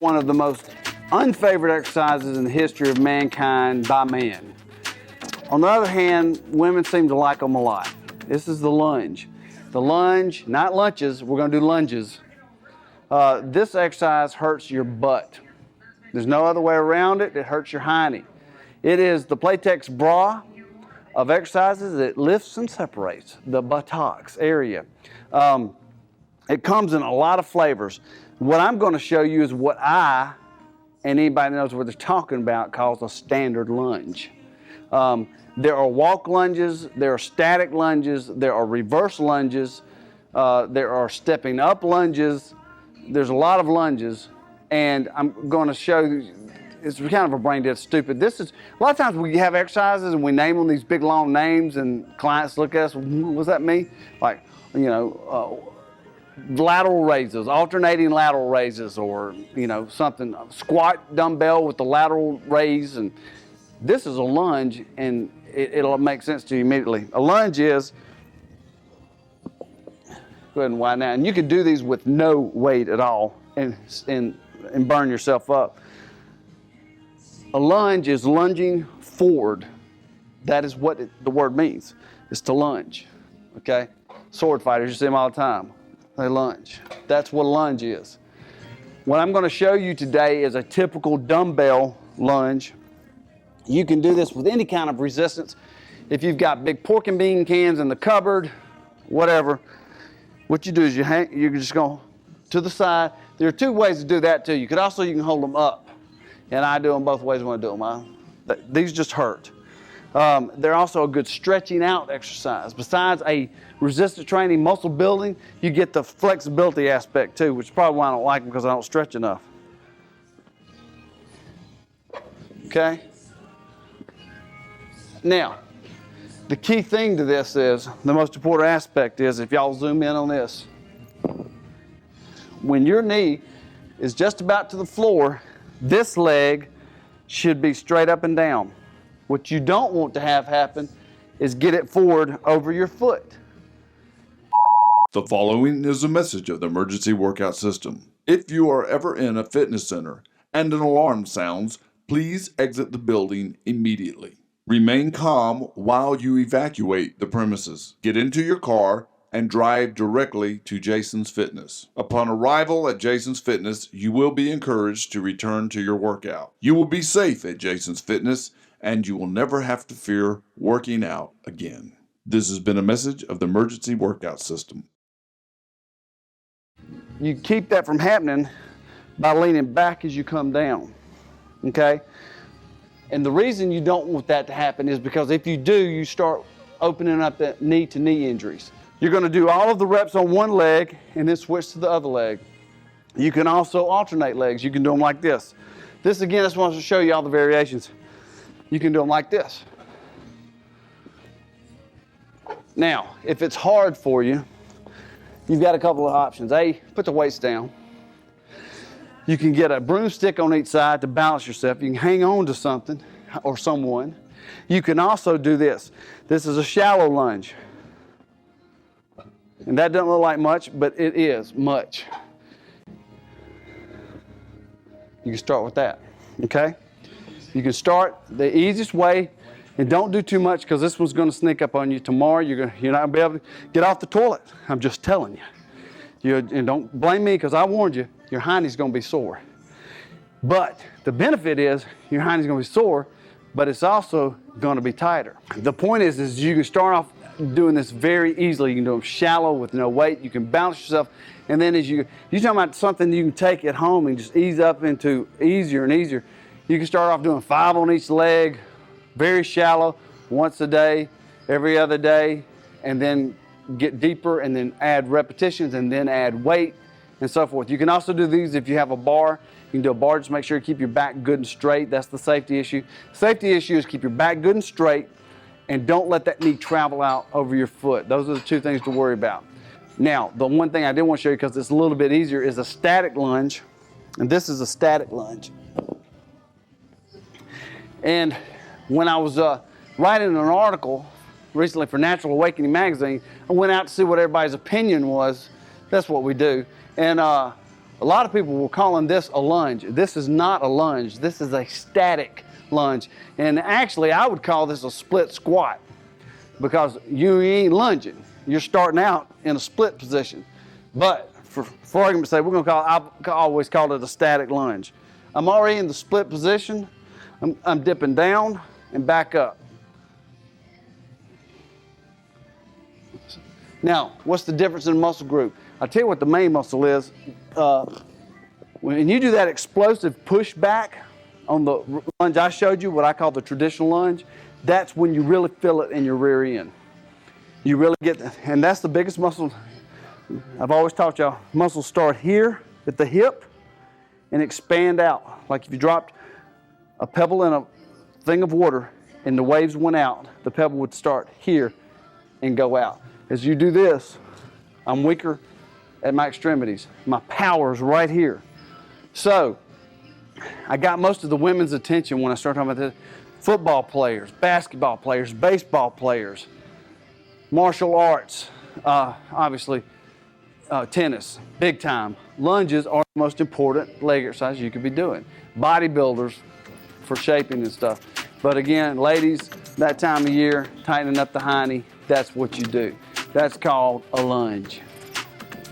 One of the most unfavored exercises in the history of mankind by man. On the other hand, women seem to like them a lot. This is the lunge. The lunge, not lunches, we're gonna do lunges. This exercise hurts your butt. There's no other way around it. It hurts your hiney. It is the Playtex bra of exercises. It lifts and separates the buttocks area. It comes in a lot of flavors. What I'm going to show you is what I, and anybody knows what they're talking about, calls a standard lunge. There are walk lunges, there are static lunges, there are reverse lunges, there are stepping up lunges. There's a lot of lunges, and I'm going to show you, it's kind of a brain dead stupid. This is, a lot of times we have exercises and we name them these big long names and clients look at us, what's that mean? Like, you know, lateral raises, alternating lateral raises, or, you know, something, squat dumbbell with the lateral raise. And this is a lunge, and it'll make sense to you immediately. A lunge is, go ahead and widen out. And you can do these with no weight at all and burn yourself up. A lunge is lunging forward. That is what the word means, is to lunge, okay? Sword fighters, you see them all the time. They lunge. That's what a lunge is. What I'm going to show you today is a typical dumbbell lunge. You can do this with any kind of resistance. If you've got big pork and bean cans in the cupboard, whatever, what you do is you just go to the side. There are two ways to do that too. You can hold them up. And I do them both ways when I do them. These just hurt. They're also a good stretching out exercise. Besides a resistance training, muscle building, you get the flexibility aspect too, which is probably why I don't like them, because I don't stretch enough. Okay? Now, the key thing to this is, the most important aspect is, if y'all zoom in on this, when your knee is just about to the floor, this leg should be straight up and down. What you don't want to have happen is get it forward over your foot. The following is a message of the Emergency Workout System. If you are ever in a fitness center and an alarm sounds, please exit the building immediately. Remain calm while you evacuate the premises. Get into your car and drive directly to Jason's Fitness. Upon arrival at Jason's Fitness, you will be encouraged to return to your workout. You will be safe at Jason's Fitness, and you will never have to fear working out again. This has been a message of the Emergency Workout System. You keep that from happening by leaning back as you come down, okay? And the reason you don't want that to happen is because if you do, you start opening up that knee-to-knee injuries. You're going to do all of the reps on one leg and then switch to the other leg. You can also alternate legs. You can do them like this. This, again, I just want to show you all the variations. You can do them like this. Now, if it's hard for you, you've got a couple of options. A, put the weights down. You can get a broomstick on each side to balance yourself. You can hang on to something or someone. You can also do this. This is a shallow lunge. And that doesn't look like much, but it is much. You can start with that, okay? You can start the easiest way, and don't do too much, because this one's going to sneak up on you tomorrow. You're not going to be able to get off the toilet. I'm just telling you. And don't blame me, because I warned you, your hiney's going to be sore. But the benefit is your hiney's going to be sore, but it's also going to be tighter. The point is you can start off doing this very easily. You can do them shallow with no weight. You can balance yourself, and then as you're talking about something you can take at home and just ease up into easier and easier. You can start off doing 5 on each leg, very shallow, once a day, every other day, and then get deeper, and then add repetitions, and then add weight, and so forth. You can also do these if you have a bar. You can do a bar, just make sure you keep your back good and straight. That's the safety issue. Safety issue is keep your back good and straight, and don't let that knee travel out over your foot. Those are the two things to worry about. Now, the one thing I did want to show you, because it's a little bit easier, is a static lunge. And this is a static lunge. And when I was writing an article recently for Natural Awakening magazine, I went out to see what everybody's opinion was. That's what we do. And A lot of people will call this a lunge. This is not a lunge. This is a static lunge. And actually, I would call this a split squat because you ain't lunging. You're starting out in a split position. But for argument's sake, we're going to I've always called it a static lunge. I'm already in the split position. I'm dipping down and back up. Now, what's the difference in the muscle group? I'll tell you what the main muscle is. When you do that explosive push back on the lunge I showed you, what I call the traditional lunge, that's when you really feel it in your rear end. You really get, and that's the biggest muscle. I've always taught y'all, muscles start here at the hip and expand out. Like if you dropped a pebble in a thing of water and the waves went out, the pebble would start here and go out. As you do this, I'm weaker at my extremities. My power's right here. So, I got most of the women's attention when I started talking about this. Football players, basketball players, baseball players, martial arts, obviously tennis, big time. Lunges are the most important leg exercise you could be doing. Bodybuilders for shaping and stuff. But again, ladies, that time of year, tightening up the hiney, that's what you do. That's called a lunge.